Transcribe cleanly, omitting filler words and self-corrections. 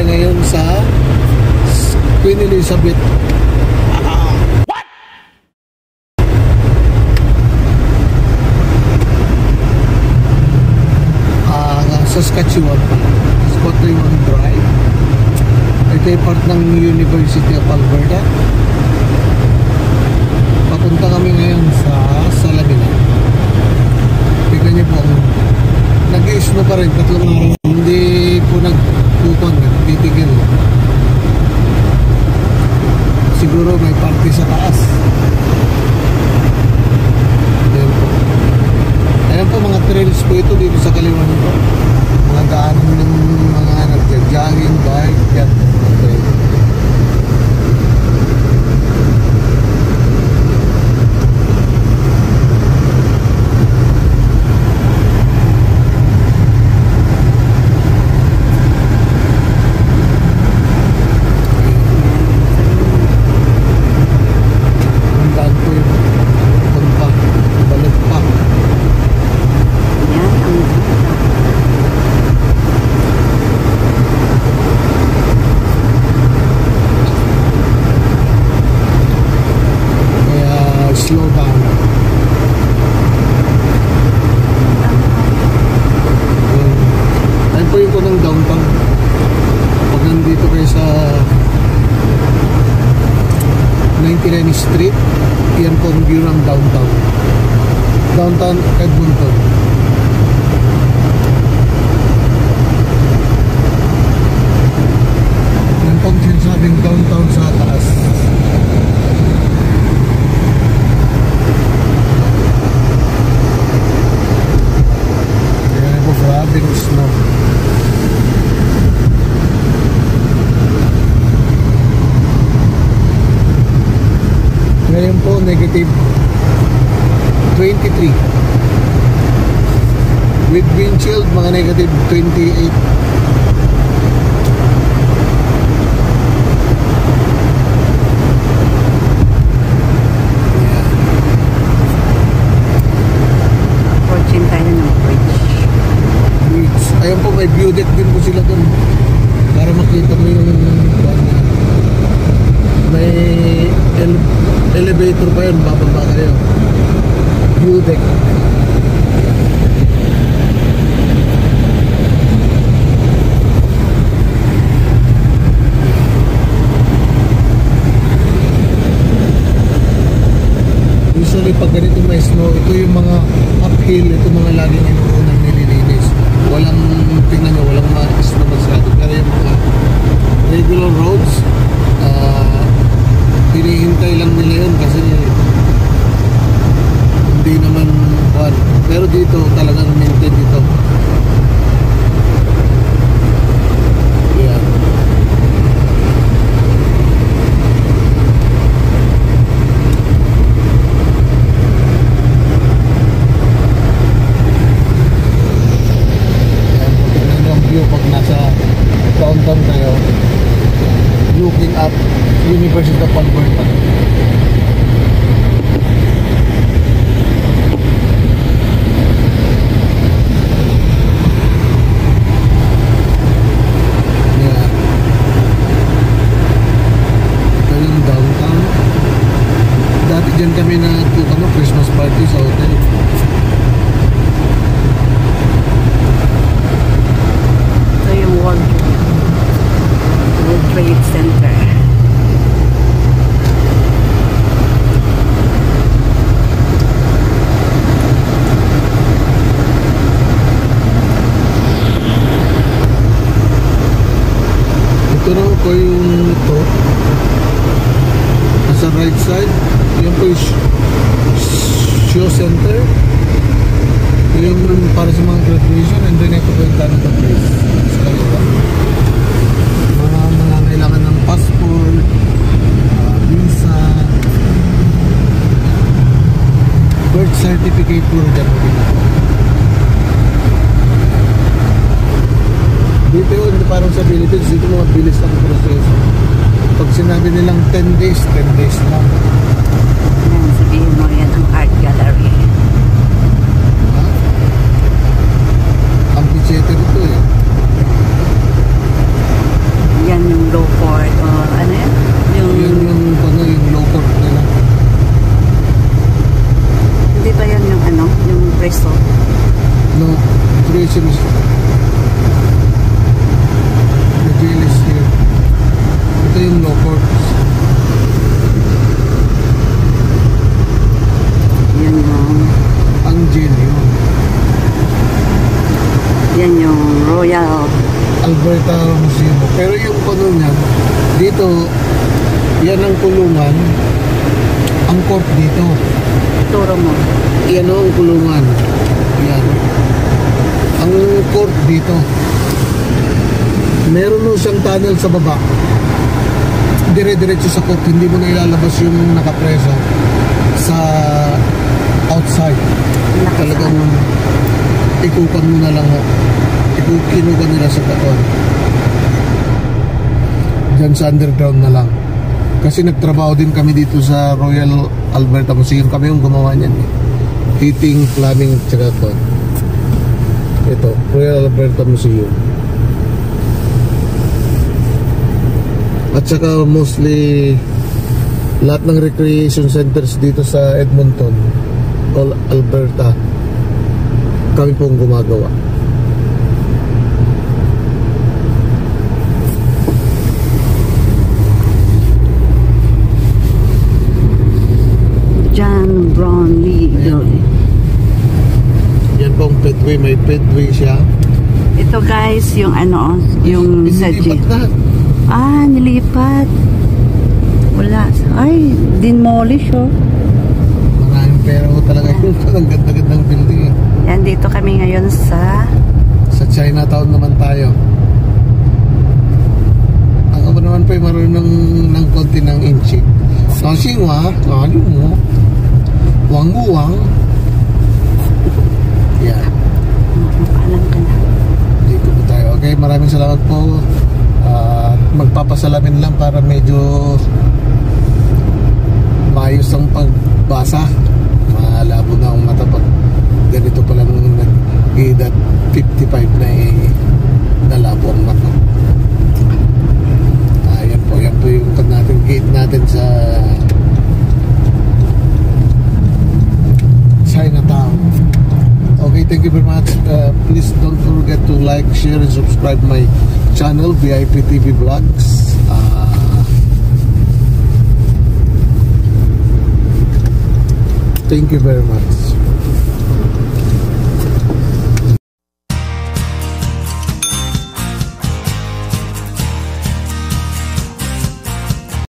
ngayon sa Queen Elizabeth. Saskatchewan pala. Saskatchewan Drive. Ito ay part ng University of Alberta. Papunta kami ngayon sa Salavina. Tignan niyo po, nag-i-snow pa rin, 3 araw. Hindi po nagpupon, nagtitigil. Siguro may party sa taas. Ayan po. Ayan po, mga trails po ito dito sa kaliwa nito. Mga daanan ng mga nagja-jogging, bike, yan. Okay. Slow down. Ayun po yung kunang downtown. Pag nandito kayo sa 99 Street, yan po ang view ng downtown. Downtown Edmonton. Yan po ang sinasabing downtown sa taas. Grabing snow. Ngayon po negative 23. With wind chill mga negative 28. Ayun po, may view deck din po sila doon para makita mo yung may elevator pa yun, bababa kayo. View deck. Usually pag ganito may snow, ito yung mga uphill, ito mga laging inuunang nililinis. Walang, tingnan nyo, walang maaris na masyado. Pero yung mga regular roads, hinihintay lang nila yun kasi hindi naman one. Pero dito talagang maintain dito. Yeah. Pag nasa downtown kayo, looking up University of Alberta. Yeah. Ito yung downtown. Dati dyan kami na Christmas party sa hotel. World Trade Center. Ito na po yung ito. Nasa right side. Yan po yung show center. Yung para sa mga graduation. And then ito po yung Canada Place. Mga kailangan ng passport, visa, birth certificate, puro dyan po din. Dito yun, parang sa Philippines, dito mga bilis ang proseso. Pag sinabi nilang 10 days, 10 days lang. Yan, sabihin mo yan ang art gallery. Amphitheater ito eh. Alberta Museum. Pero yung puno niyan, dito, yan ang kulungan, ang court dito. Turo mo. Yan ang kulungan. Yan. Ang court dito. Meron nun siyang tunnel sa baba. Dire-diretso sa court. Hindi mo na ilalabas yung nakapreso sa outside. Talagang ikukan mo na lang ho. Kinukan nila sa katon. Diyan sa underground na lang. Kasi nagtrabaho din kami dito sa Royal Alberta Museum. Kami yung gumawa niyan. Heating, plumbing, tsaka to. Ito, Royal Alberta Museum. At saka mostly lahat ng recreation centers dito sa Edmonton, Alberta, kami pong gumagawa. John Brownlee. Yan pong pedway, may pedway siya. Ito guys, yung ano, yung Inilipat na. Nilipat. Wala. Ay, demolish oh. Maraming pera ho talaga yung ang ganda-gandang building eh. Yan, dito kami ngayon sa Chinatown naman tayo. Ako ba naman po yung marunong ng konti ng inchik. Xinhua, mo. Wang. Yan. alam ka na. Dito po tayo. Okay, maraming salamat po. Magpapasalamin lang para medyo maayos ang pagbasa. Malabo na ang mata pag ganito pa lang nag-edad 55 na nalabo ang mata. Yan po yung gate natin sa Chinatown. Okay, thank you very much. Please don't forget to like, share, and subscribe my channel, VIP TV Vlogs. Thank you very much.